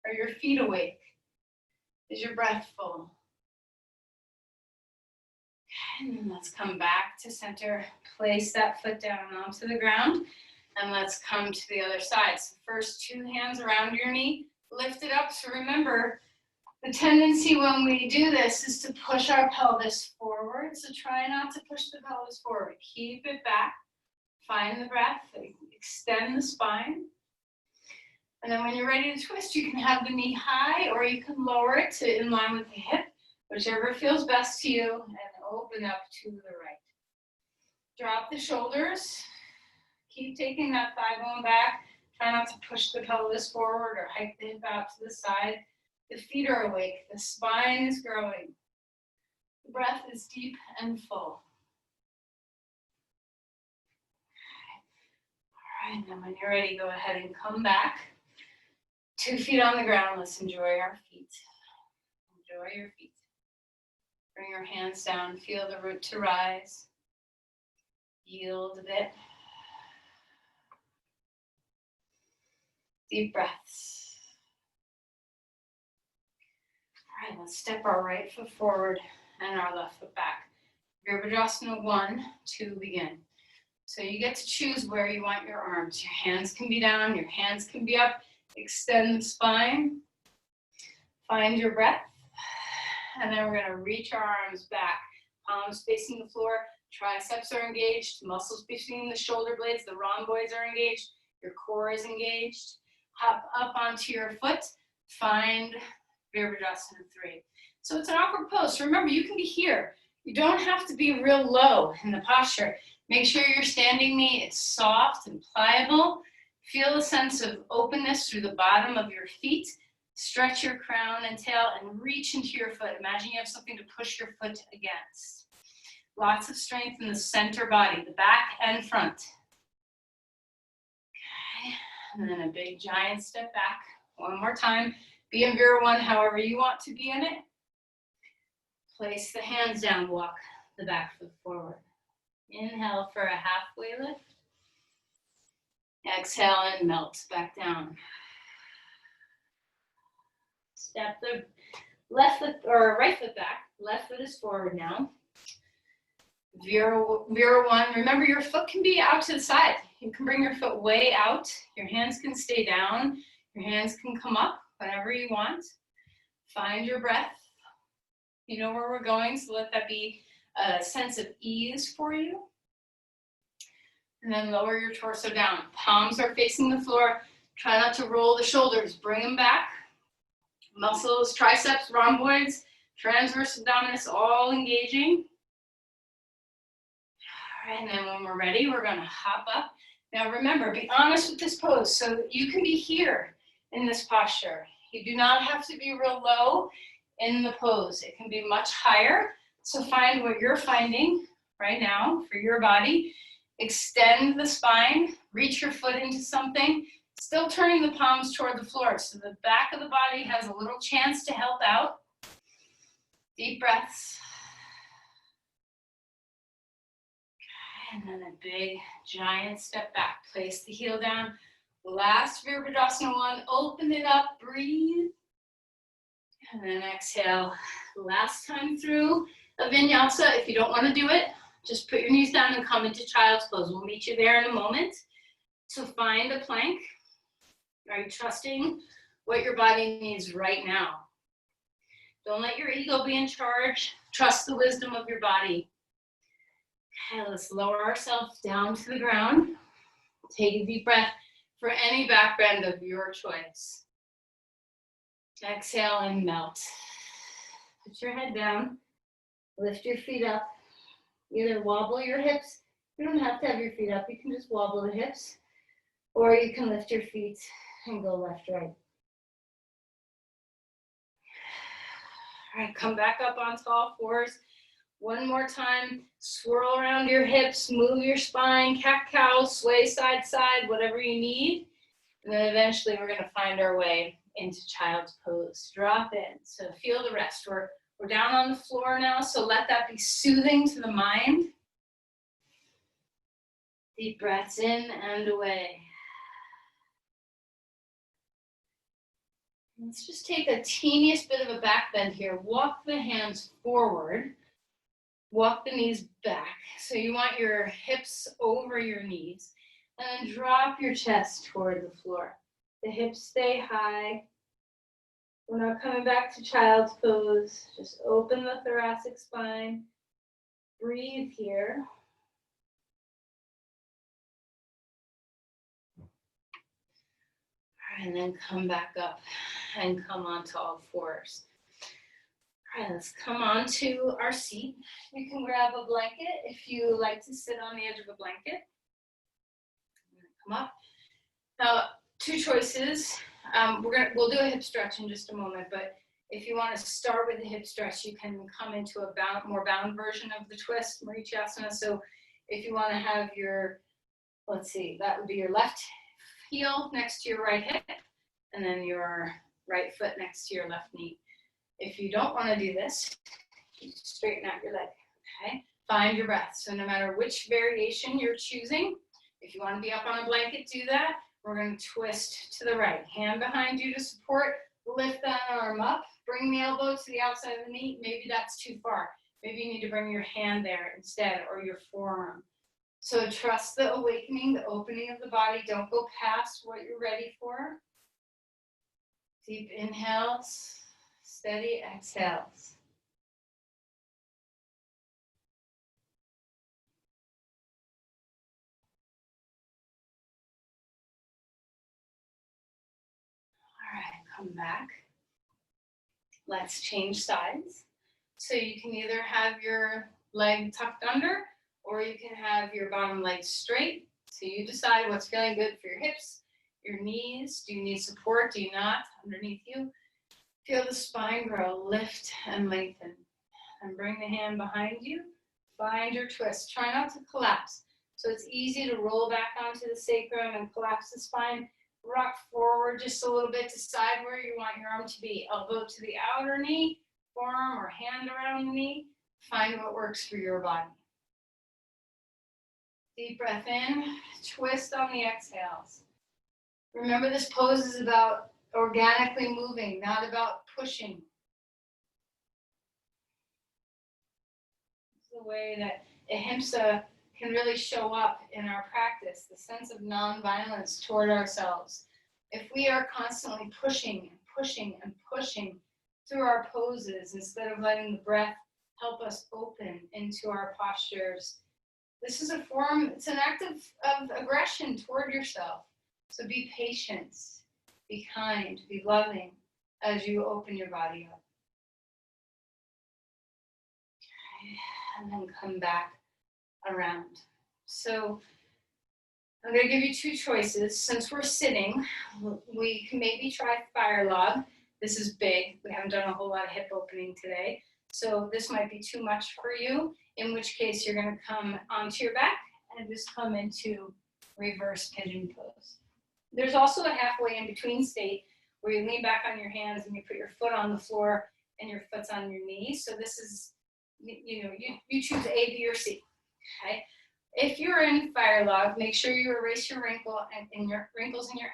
Are your feet awake? Is your breath full? And then let's come back to center. Place that foot down onto the ground. And let's come to the other side. So first, 2 hands around your knee. Lift it up. So remember, the tendency when we do this is to push our pelvis forward. So try not to push the pelvis forward. Keep it back. Find the breath. Extend the spine. And then when you're ready to twist, you can have the knee high or you can lower it to in line with the hip, whichever feels best to you, and open up to the right. Drop the shoulders. Keep taking that thigh bone back. Try not to push the pelvis forward or hike the hip out to the side. The feet are awake. The spine is growing. The breath is deep and full. All right, now when you're ready, go ahead and come back. 2 feet on the ground. Let's enjoy our feet. Enjoy your feet. Bring your hands down. Feel the root to rise. Yield a bit. Deep breaths. All right, let's step our right foot forward and our left foot back. Virabhadrasana 1, 2, begin. So you get to choose where you want your arms. Your hands can be down, your hands can be up. Extend the spine. Find your breath. And then we're going to reach our arms back. Palms facing the floor. Triceps are engaged. Muscles between the shoulder blades. The rhomboids are engaged. Your core is engaged. Hop up onto your foot. Find Virabhadrasana 3. So it's an awkward pose. So remember, you can be here. You don't have to be real low in the posture. Make sure your standing knee is soft and pliable. Feel a sense of openness through the bottom of your feet. Stretch your crown and tail and reach into your foot. Imagine you have something to push your foot against. Lots of strength in the center body, the back and front. Okay, and then a big giant step back. One more time. Be in Vira 1 however you want to be in it. Place the hands down, walk the back foot forward. Inhale for a halfway lift. Exhale and melt back down. Step the left foot or right foot back. Left foot is forward now. Vira 1. Remember, your foot can be out to the side. You can bring your foot way out. Your hands can stay down. Your hands can come up whenever you want. Find your breath. You know where we're going, so let that be a sense of ease for you. And then lower your torso down. Palms are facing the floor. Try not to roll the shoulders. Bring them back. Muscles, triceps, rhomboids, transverse abdominis, all engaging. All right, and then when we're ready, we're going to hop up. Now remember, be honest with this pose. So you can be here in this posture. You do not have to be real low in the pose. It can be much higher. So find what you're finding right now for your body. Extend the spine, reach your foot into something, still turning the palms toward the floor so the back of the body has a little chance to help out. Deep breaths. And then a big, giant step back. Place the heel down. Last Virabhadrasana 1. Open it up, breathe. And then exhale. Last time through a vinyasa. If you don't want to do it, just put your knees down and come into child's pose. We'll meet you there in a moment. So find a plank. Are you trusting what your body needs right now? Don't let your ego be in charge. Trust the wisdom of your body. Okay, let's lower ourselves down to the ground. Take a deep breath for any back bend of your choice. Exhale and melt. Put your head down. Lift your feet up. Either wobble your hips. You don't have to have your feet up. You can just wobble the hips. Or you can lift your feet and go left, right. All right, come back up onto all fours. One more time. Swirl around your hips. Move your spine. Cat-cow. Sway side to side. Whatever you need. And then eventually we're going to find our way into child's pose. Drop in. So feel the rest. We're down on the floor now, so let that be soothing to the mind. Deep breaths in and away. Let's just take a teeniest bit of a back bend here. Walk the hands forward. Walk the knees back. So you want your hips over your knees. And then drop your chest toward the floor. The hips stay high. We're not coming back to child's pose. Just open the thoracic spine. Breathe here. All right, and then come back up and come onto all fours. All right, let's come onto our seat. You can grab a blanket if you like to sit on the edge of a blanket. Come up. Now, two choices. We'll do a hip stretch in just a moment, but If you want to start with the hip stretch, you can come into a more bound version of the twist, Asana. So if you want to have your, let's see, that would be your left heel next to your right hip, and then your right foot next to your left knee. If you don't want to do this, you straighten out your leg, okay? Find your breath. So no matter which variation you're choosing, if you want to be up on a blanket, do that. We're going to twist to the right. Hand behind you to support. Lift that arm up. Bring the elbow to the outside of the knee. Maybe that's too far. Maybe you need to bring your hand there instead, or your forearm. So trust the awakening, the opening of the body. Don't go past what you're ready for. Deep inhales, steady exhales. All right, come back. Let's change sides. So you can either have your leg tucked under, or you can have your bottom leg straight. So you decide what's feeling good for your hips, your knees. Do you need support? Do you not? Underneath you. Feel the spine grow, lift and lengthen. And bring the hand behind you. Find your twist. Try not to collapse. So it's easy to roll back onto the sacrum and collapse the spine. Rock forward just a little bit, decide where you want your arm to be. Elbow to the outer knee, forearm or hand around the knee. Find what works for your body. Deep breath in, twist on the exhales. Remember, this pose is about organically moving, not about pushing. It's the way that ahimsa can really show up in our practice, the sense of nonviolence toward ourselves. If we are constantly pushing and pushing and pushing through our poses instead of letting the breath help us open into our postures, this is a form, it's an act of aggression toward yourself. So be patient, be kind, be loving as you open your body up. Okay, and then come back around. So I'm going to give you two choices. Since we're sitting, we can maybe try fire log. This is big. We haven't done a whole lot of hip opening today. So this might be too much for you, in which case you're going to come onto your back and just come into reverse pigeon pose. There's also a halfway in between state where you lean back on your hands and you put your foot on the floor and your foot's on your knees. So this is, you choose A, B, or C. Okay. If you're in fire log, make sure you erase your wrinkles in your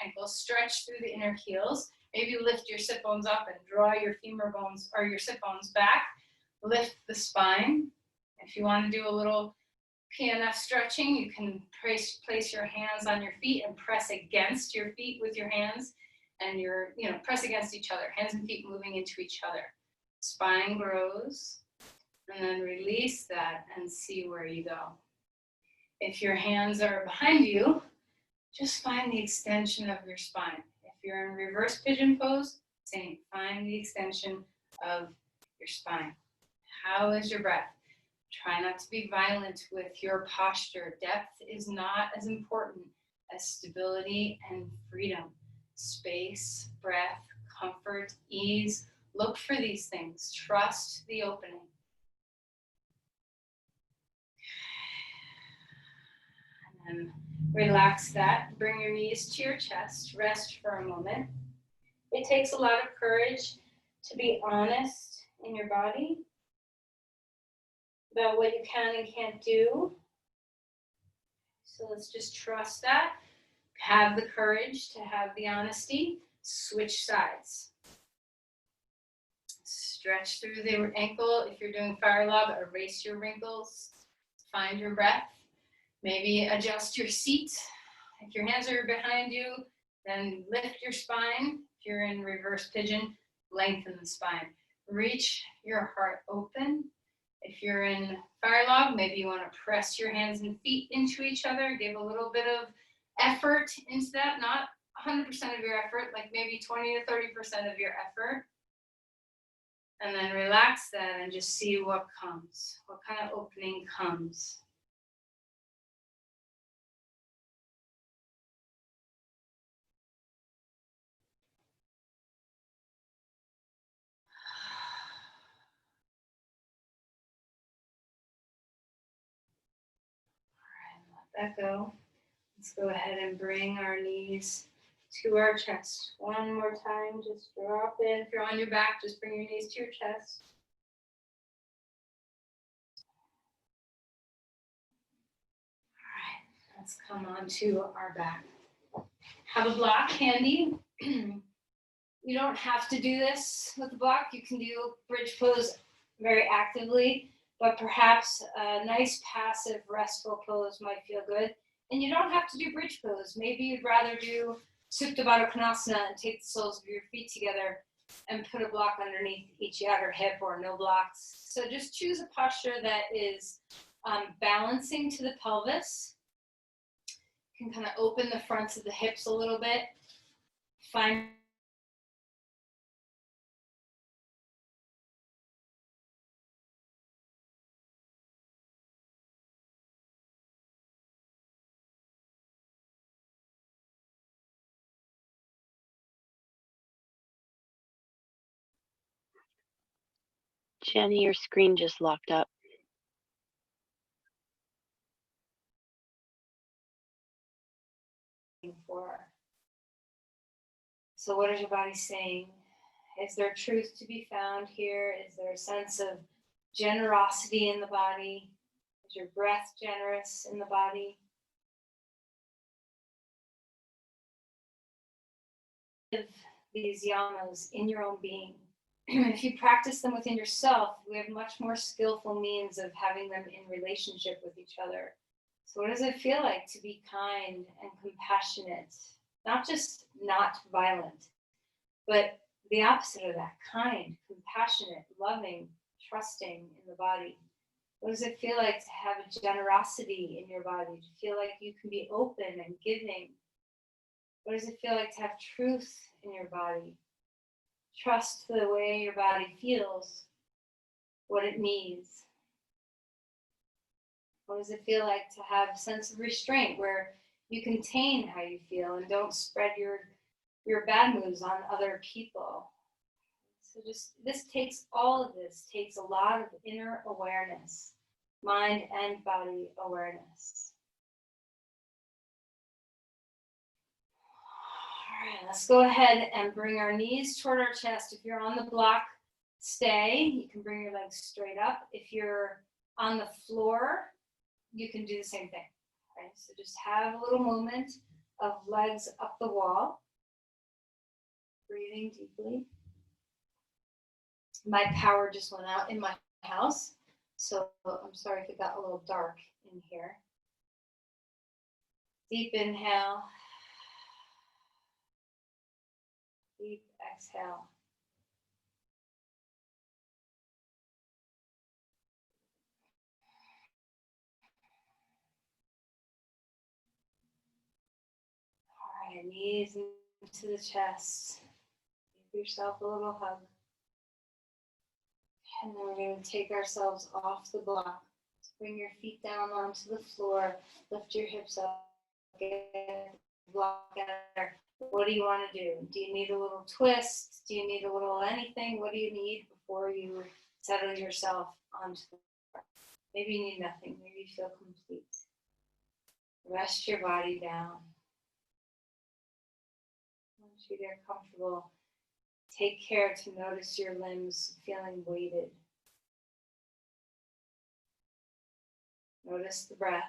ankles, stretch through the inner heels. Maybe lift your sit bones up and draw your femur bones or your sit bones back. Lift the spine. If you want to do a little PNF stretching, you can place your hands on your feet and press against your feet with your hands, and press against each other, hands and feet moving into each other. Spine grows, and then release that and see where you go. If your hands are behind you, just find the extension of your spine. If you're in reverse pigeon pose, same, find the extension of your spine. How is your breath? Try not to be violent with your posture. Depth is not as important as stability and freedom. Space, breath, comfort, ease. Look for these things. Trust the opening. And relax that. Bring your knees to your chest. Rest for a moment. It takes a lot of courage to be honest in your body about what you can and can't do. So let's just trust that. Have the courage to have the honesty. Switch sides. Stretch through the ankle. If you're doing fire log, erase your wrinkles. Find your breath. Maybe adjust your seat. If your hands are behind you, then lift your spine. If you're in reverse pigeon, lengthen the spine. Reach your heart open. If you're in fire log, maybe you want to press your hands and feet into each other. Give a little bit of effort into that, not 100% of your effort, like maybe 20 to 30% of your effort. And then relax that and just see what comes. What kind of opening comes. that go. Let's go ahead and bring our knees to our chest. One more time, just drop in. If you're on your back, just bring your knees to your chest. All right, let's come on to our back. Have a block handy. You don't have to do this with the block. You can do bridge pose very actively, but perhaps a nice passive restful pose might feel good. And you don't have to do bridge pose. Maybe you'd rather do Supta Baddha Konasana and take the soles of your feet together and put a block underneath each outer hip or no blocks. So just choose a posture that is balancing to the pelvis. You can kind of open the fronts of the hips a little bit. Find Jenny, your screen just locked up. for. So what is your body saying? Is there truth to be found here? Is there a sense of generosity in the body? Is your breath generous in the body? These yamas in your own being. If you practice them within yourself, we have much more skillful means of having them in relationship with each other. So what does it feel like to be kind and compassionate? Not just not violent, but the opposite of that, kind, compassionate, loving, trusting in the body. What does it feel like to have a generosity in your body, to feel like you can be open and giving? What does it feel like to have truth in your body? Trust the way your body feels, what it needs. What does it feel like to have a sense of restraint where you contain how you feel and don't spread your bad moods on other people? So just all of this takes a lot of inner awareness, mind and body awareness. All right, let's go ahead and bring our knees toward our chest. If you're on the block, stay. You can bring your legs straight up. If you're on the floor, you can do the same thing. Okay, so just have a little moment of legs up the wall. Breathing deeply. My power just went out in my house, so I'm sorry if it got a little dark in here. Deep inhale. Deep exhale. All right, knees into the chest. Give yourself a little hug. And then we're going to take ourselves off the block. So bring your feet down onto the floor. Lift your hips up. Get the block there. What do you want to do? Do you need a little twist? Do you need a little anything? What do you need before you settle yourself onto the floor? Maybe you need nothing. Maybe you feel complete. Rest your body down. Once you get comfortable, take care to notice your limbs feeling weighted. Notice the breath.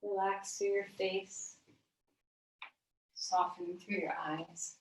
Relax through your face. Soften through your eyes.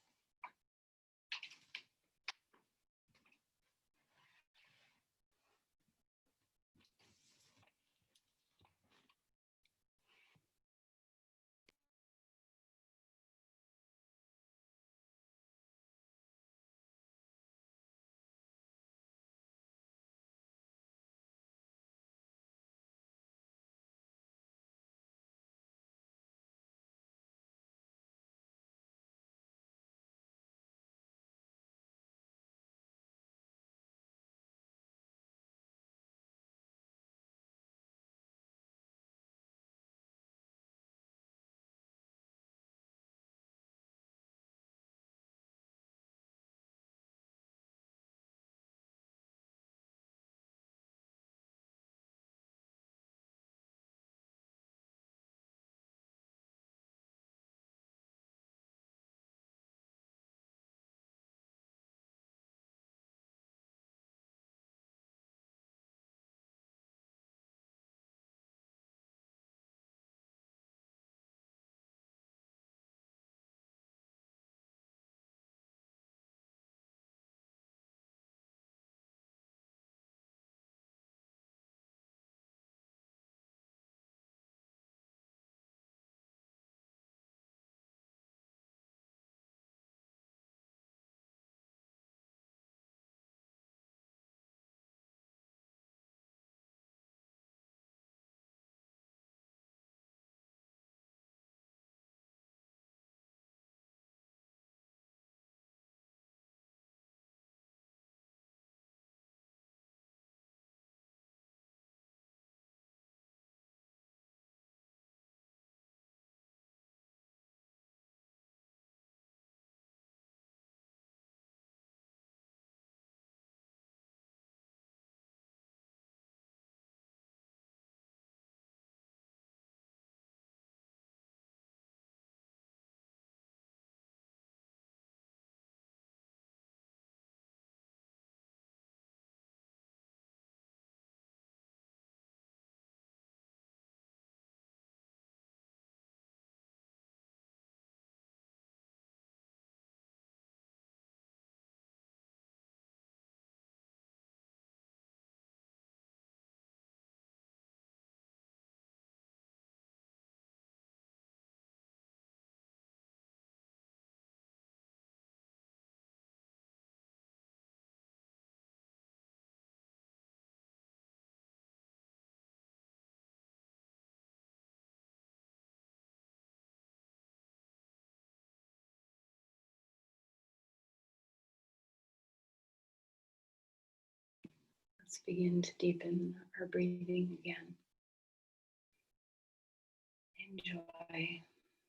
Let's begin to deepen our breathing again.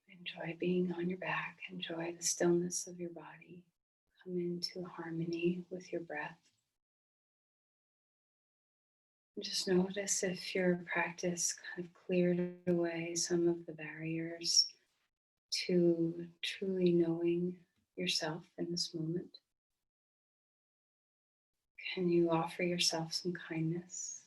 Enjoy being on your back. Enjoy the stillness of your body. Come into harmony with your breath. Just notice if your practice kind of cleared away some of the barriers to truly knowing yourself in this moment. Can you offer yourself some kindness?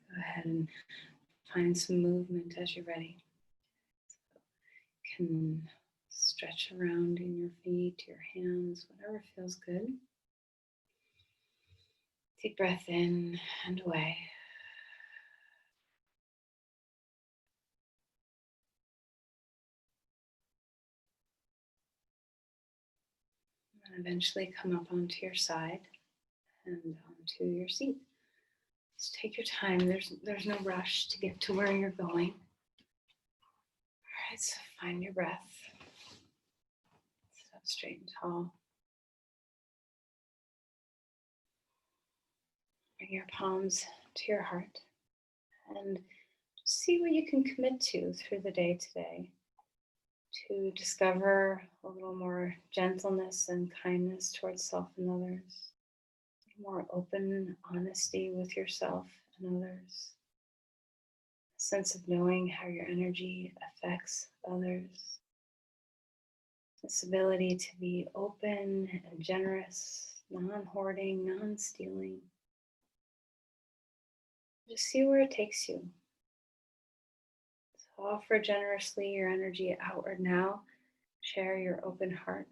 Go ahead and find some movement as you're ready. You can stretch around in your feet, your hands, whatever feels good. Deep breath in and away. And eventually come up onto your side and onto your seat. Just take your time. There's no rush to get to where you're going. All right, so find your breath. Sit up straight and tall. Bring your palms to your heart and see what you can commit to through the day today to discover a little more gentleness and kindness towards self and others, more open honesty with yourself and others, a sense of knowing how your energy affects others, this ability to be open and generous, non-hoarding, non-stealing. Just see where it takes you. So offer generously your energy outward now. Share your open heart.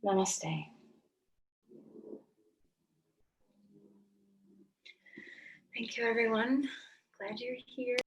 Namaste. Thank you, everyone. Glad you're here.